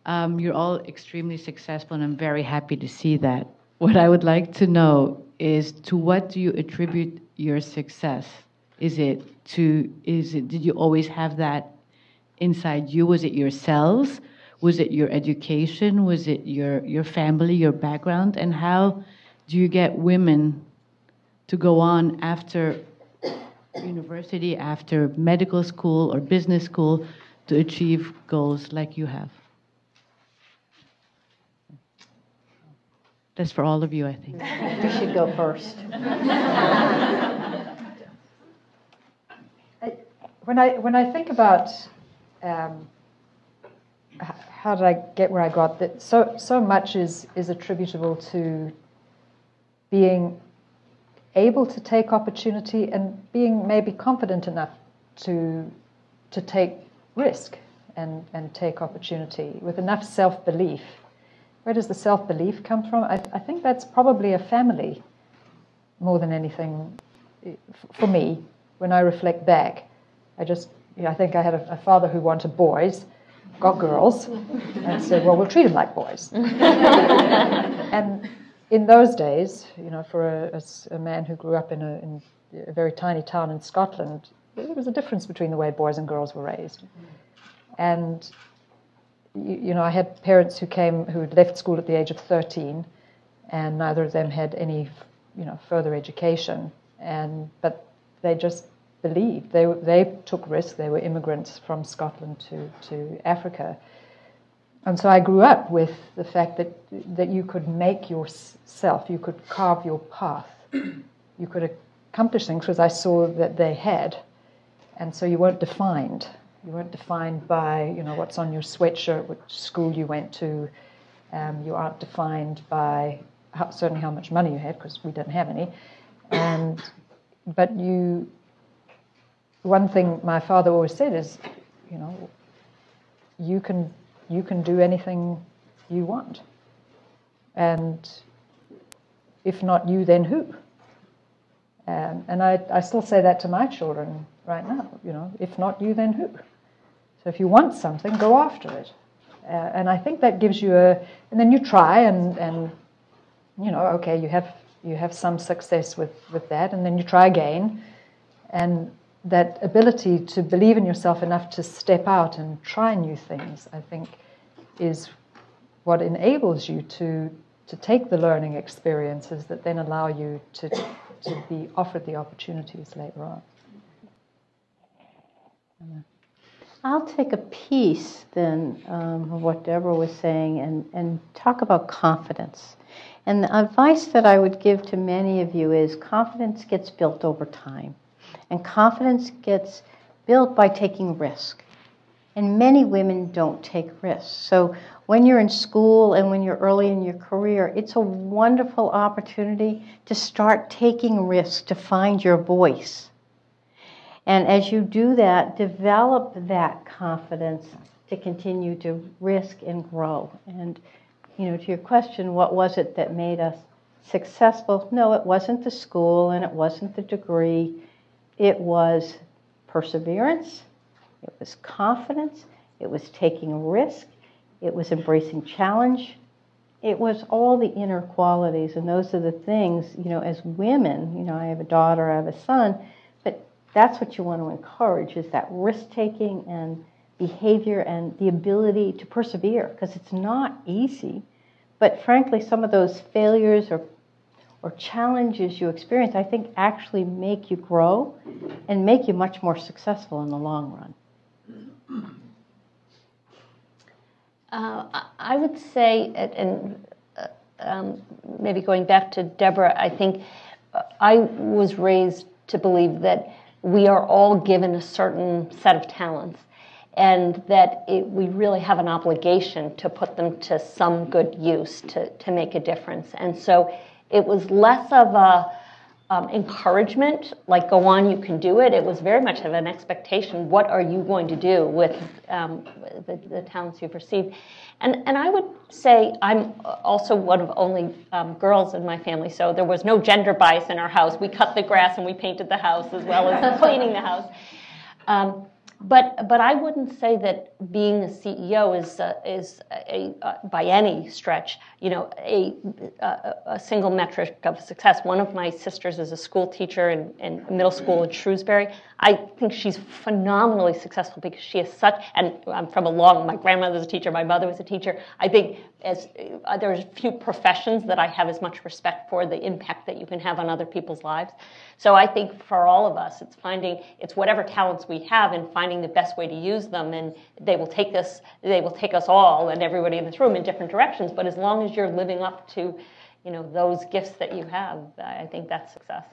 You're all extremely successful, and I'm very happy to see that. What I would like to know is, to what do you attribute your success? Did you always have that inside you? Was it yourselves? Was it your education? Was it your family, your background? And how do you get women to go on after university, after medical school or business school, to achieve goals like you have? That's for all of you, I think. You should go first. When I think about how did I get where I got, that so much is attributable to being able to take opportunity and being maybe confident enough to take risk and take opportunity with enough self-belief. Where does the self-belief come from? I think that's probably a family more than anything. For me, when I reflect back, I think I had a father who wanted boys, got girls, and said, well, we'll treat them like boys. And in those days, for a man who grew up in a very tiny town in Scotland, there was a difference between the way boys and girls were raised. And I had parents who had left school at the age of 13, and neither of them had any, further education. But they just believed. They took risks. They were immigrants from Scotland to Africa. And so I grew up with the fact that you could make yourself, you could carve your path, you could accomplish things, because I saw that they had. And so you weren't defined. You weren't defined by, what's on your sweatshirt, which school you went to. You aren't defined by certainly how much money you had, because we didn't have any. But one thing my father always said is, you can do anything you want. And if not you, then who? And I still say that to my children right now, if not you, then who? So if you want something, go after it. And I think that gives you and then you try and okay, you have some success with that, and then you try again. And that ability to believe in yourself enough to step out and try new things, I think, is what enables you to take the learning experiences that then allow you to be offered the opportunities later on. I'll take a piece then of what Deborah was saying and talk about confidence. And the advice that I would give to many of you is confidence gets built over time. And confidence gets built by taking risk. And many women don't take risks. So when you're in school and when you're early in your career, it's a wonderful opportunity to start taking risks, to find your voice. And as you do that, develop that confidence to continue to risk and grow. And, to your question, what was it that made us successful? No, it wasn't the school and it wasn't the degree. It was perseverance, it was confidence, it was taking a risk, it was embracing challenge. It was all the inner qualities, and those are the things, as women, I have a daughter, I have a son, but that's what you want to encourage, is that risk-taking and behavior and the ability to persevere, because it's not easy. But frankly, some of those failures or challenges you experience, I think, actually make you grow and make you much more successful in the long run. I would say, and maybe going back to Deborah, I think I was raised to believe that we are all given a certain set of talents, and that we really have an obligation to put them to some good use to make a difference. And so it was less of a encouragement, like go on, you can do it. It was very much of an expectation. What are you going to do with the talents you've received? And I would say I'm also one of only girls in my family, so there was no gender bias in our house. We cut the grass and we painted the house as well as cleaning the house. But I wouldn't say that being a CEO is by any stretch, a single metric of success. One of my sisters is a school teacher in middle school in Shrewsbury. I think she's phenomenally successful because she is such, and I'm from my grandmother's a teacher, my mother was a teacher. I think there's few professions that I have as much respect for the impact that you can have on other people's lives. So I think for all of us, it's whatever talents we have and finding the best way to use them, and they will take us all and everybody in this room in different directions. But as long as you're living up to, those gifts that you have, I think that's success.